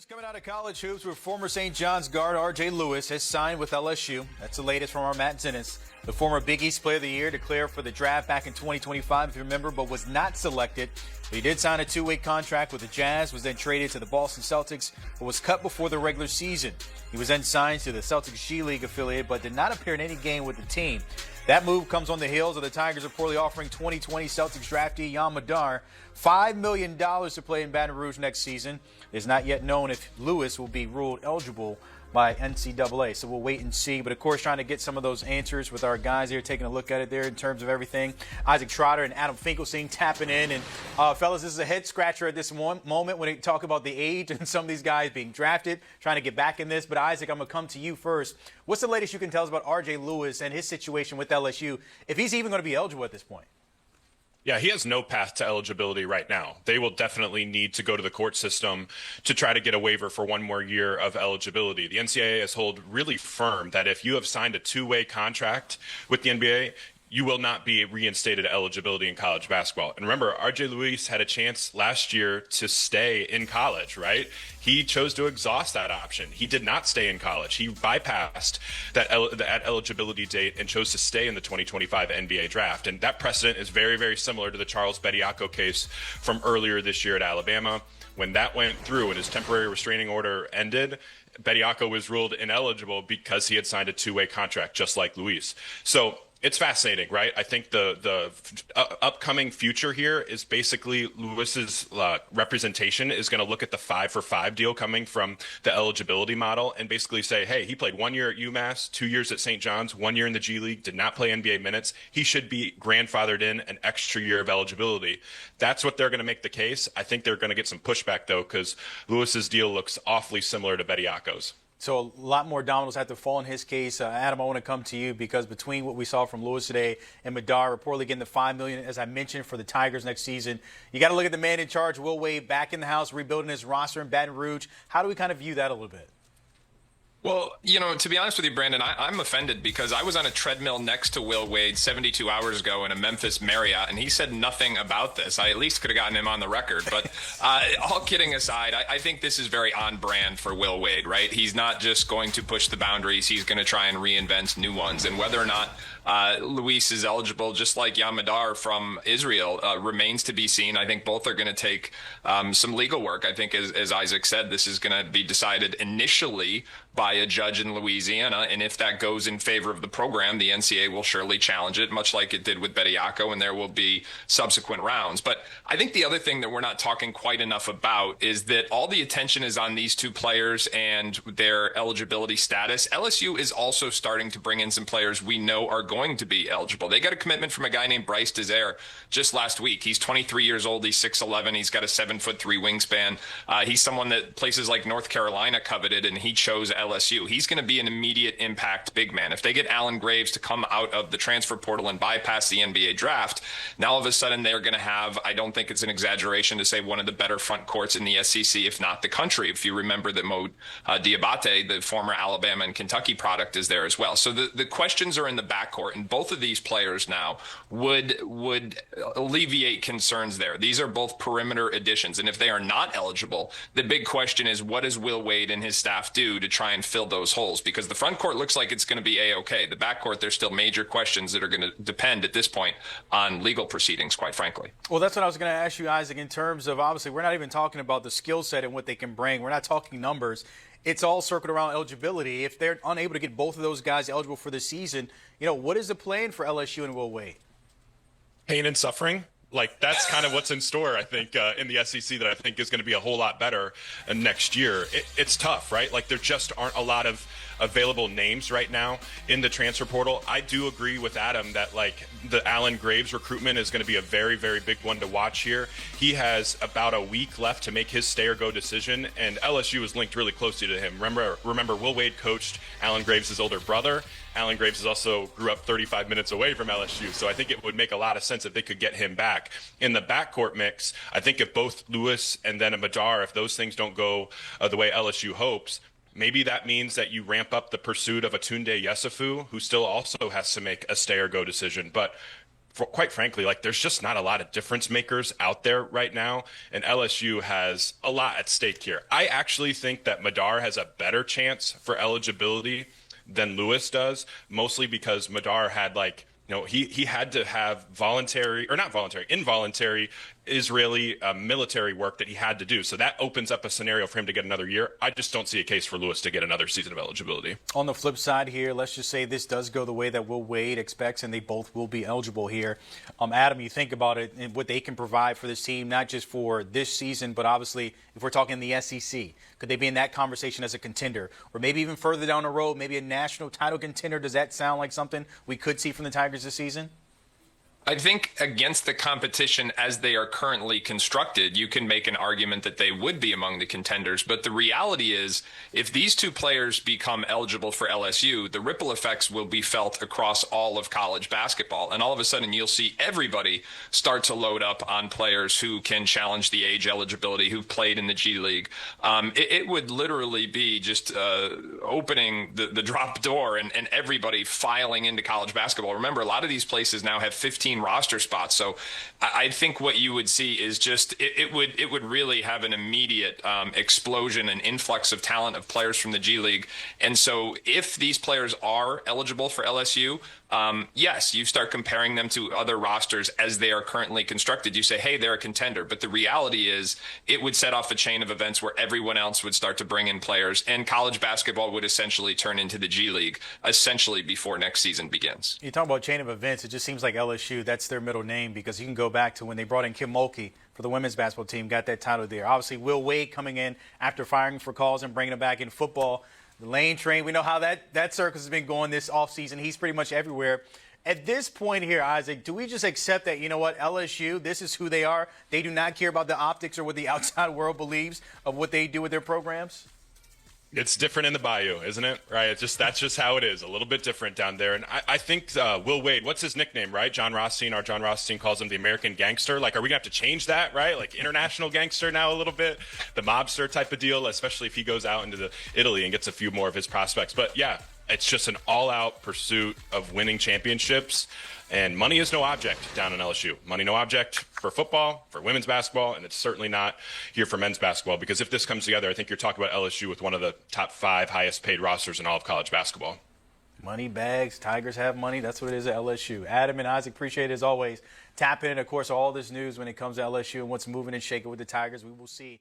News coming out of college hoops where former St. John's guard R.J. Lewis has signed with LSU. That's the latest from our Matt Zinnes. The former Big East Player of the Year declared for the draft back in 2025, if you remember, but was not selected. But he did sign a two-way contract with the Jazz, was then traded to the Boston Celtics, but was cut before the regular season. He was then signed to the Celtics G League affiliate, but did not appear in any game with the team. That move comes on the heels of the Tigers reportedly offering 2020 Celtics draftee Yam Madar $5 million to play in Baton Rouge next season. It is not yet known if Lewis will be ruled eligible by NCAA, so we'll wait and see. But, of course, trying to get some of those answers with our guys here, taking a look at it there in terms of everything. Isaac Trotter and Adam Finkelstein tapping in. And, fellas, this is a head-scratcher at this moment when we talk about the age and some of these guys being drafted, trying to get back in this. But, Isaac, I'm going to come to you first. What's the latest you can tell us about R.J. Lewis and his situation with LSU, if he's even going to be eligible at this point? Yeah, he has no path to eligibility right now. They will definitely need to go to the court system to try to get a waiver for one more year of eligibility. The NCAA has held really firm that if you have signed a two-way contract with the NBA, you will not be reinstated eligibility in college basketball. And remember, R.J. Lewis had a chance last year to stay in college, right? He chose to exhaust that option. He did not stay in college. He bypassed that eligibility date and chose to stay in the 2025 NBA draft. And that precedent is very, very similar to the Charles Bediako case from earlier this year at Alabama. When that went through and his temporary restraining order ended, Bediako was ruled ineligible because he had signed a two-way contract, just like Luis. So it's fascinating, right? I think the upcoming future here is basically Lewis's representation is going to look at the 5-for-5 deal coming from the eligibility model and basically say, hey, he played 1 year at UMass, 2 years at St. John's, 1 year in the G League, did not play NBA minutes. He should be grandfathered in an extra year of eligibility. That's what they're going to make the case. I think they're going to get some pushback, though, because Lewis's deal looks awfully similar to Bediako's. So a lot more dominoes have to fall in his case. Adam, I want to come to you because between what we saw from Lewis today and Madar reportedly getting the $5 million, as I mentioned, for the Tigers next season, you got to look at the man in charge, Will Wade, back in the house, rebuilding his roster in Baton Rouge. How do we kind of view that a little bit? Well, to be honest with you, Brandon, I'm offended because I was on a treadmill next to Will Wade 72 hours ago in a Memphis Marriott, and he said nothing about this. I at least could have gotten him on the record. But all kidding aside, I think this is very on brand for Will Wade, right? He's not just going to push the boundaries. He's going to try and reinvent new ones. And whether or not Luis is eligible, just like Yam Madar from Israel, remains to be seen. I think both are going to take some legal work. I think, as Isaac said, this is going to be decided initially by a judge in Louisiana, and if that goes in favor of the program, the NCAA will surely challenge it, much like it did with Bediako, and there will be subsequent rounds. But I think the other thing that we're not talking quite enough about is that all the attention is on these two players and their eligibility status. LSU is also starting to bring in some players we know are going to be eligible. They got a commitment from a guy named Bryce Desire just last week. He's 23 years old. He's 6'11". He's got a 7'3" wingspan. He's someone that places like North Carolina coveted, and he chose LSU. He's going to be an immediate impact big man. If they get Allen Graves to come out of the transfer portal and bypass the NBA draft, now all of a sudden they're going to have, I don't think it's an exaggeration to say, one of the better front courts in the SEC, if not the country. If you remember that Mo Diabate, the former Alabama and Kentucky product, is there as well. So the questions are in the backcourt, and both of these players now would alleviate concerns there. These are both perimeter additions, and if they are not eligible, the big question is, what does Will Wade and his staff do to try and fill those holes? Because the front court looks like it's going to be A-OK. The backcourt, there's still major questions that are going to depend at this point on legal proceedings, quite frankly. Well, that's what I was going to ask you, Isaac, in terms of, obviously, we're not even talking about the skill set and what they can bring. We're not talking numbers. It's all circled around eligibility. If they're unable to get both of those guys eligible for the season, what is the plan for LSU and Will Wade? Pain and suffering. Like, that's kind of what's in store, I think, in the SEC that I think is going to be a whole lot better next year. It's tough, right? Like, there just aren't a lot of available names right now in the transfer portal. I do agree with Adam that, like, the Allen Graves recruitment is going to be a very, very big one to watch here. He has about a week left to make his stay or go decision, and LSU is linked really closely to him. Remember, Will Wade coached Allen Graves' older brother. Allen Graves also grew up 35 minutes away from LSU, so I think it would make a lot of sense if they could get him back. In the backcourt mix, I think if both Lewis and then a Madar, if those things don't go the way LSU hopes, maybe that means that you ramp up the pursuit of a Tunde Yesufu, who still also has to make a stay or go decision. But quite frankly, like there's just not a lot of difference makers out there right now, and LSU has a lot at stake here. I actually think that Madar has a better chance for eligibility than Lewis does, mostly because Madar had he had to have involuntary Israeli military work that he had to do. So that opens up a scenario for him to get another year. I just don't see a case for Lewis to get another season of eligibility. On the flip side here, let's just say this does go the way that Will Wade expects, and they both will be eligible here. Adam, you think about it and what they can provide for this team, not just for this season, but obviously if we're talking the SEC, could they be in that conversation as a contender? Or maybe even further down the road, maybe a national title contender? Does that sound like something we could see from the Tigers this season? I think against the competition as they are currently constructed, you can make an argument that they would be among the contenders. But the reality is, if these two players become eligible for LSU, the ripple effects will be felt across all of college basketball. And all of a sudden, you'll see everybody start to load up on players who can challenge the age eligibility, who've played in the G League. It would literally be just opening the drop door and everybody filing into college basketball. Remember, a lot of these places now have 15 roster spots. So I think what you would see is just it would really have an immediate explosion and influx of talent of players from the G League. And so if these players are eligible for LSU, yes, you start comparing them to other rosters as they are currently constructed. You say, hey, they're a contender. But the reality is it would set off a chain of events where everyone else would start to bring in players, and college basketball would essentially turn into the G League, essentially before next season begins. You talk about chain of events, it just seems like LSU, that's their middle name, because you can go back to when they brought in Kim Mulkey for the women's basketball team, got that title there. Obviously, Will Wade coming in after firing for calls and bringing him back in football. The Lane train, we know how that circus has been going this offseason. He's pretty much everywhere. At this point here, Isaac, do we just accept that, you know what, LSU, this is who they are? They do not care about the optics or what the outside world believes of what they do with their programs? It's different in the Bayou, isn't it? Right? That's just how it is. A little bit different down there. And I think Will Wade, what's his nickname, right? John Rothstein calls him the American gangster. Like, are we going to have to change that, right? Like international gangster now a little bit, the mobster type of deal, especially if he goes out into Italy and gets a few more of his prospects. But yeah, it's just an all-out pursuit of winning championships. And money is no object down in LSU. Money no object for football, for women's basketball, and it's certainly not here for men's basketball, because if this comes together, I think you're talking about LSU with one of the top 5 highest paid rosters in all of college basketball. Money bags, Tigers have money. That's what it is at LSU. Adam and Isaac, appreciate it as always. Tap in, of course, all this news when it comes to LSU and what's moving and shaking with the Tigers. We will see.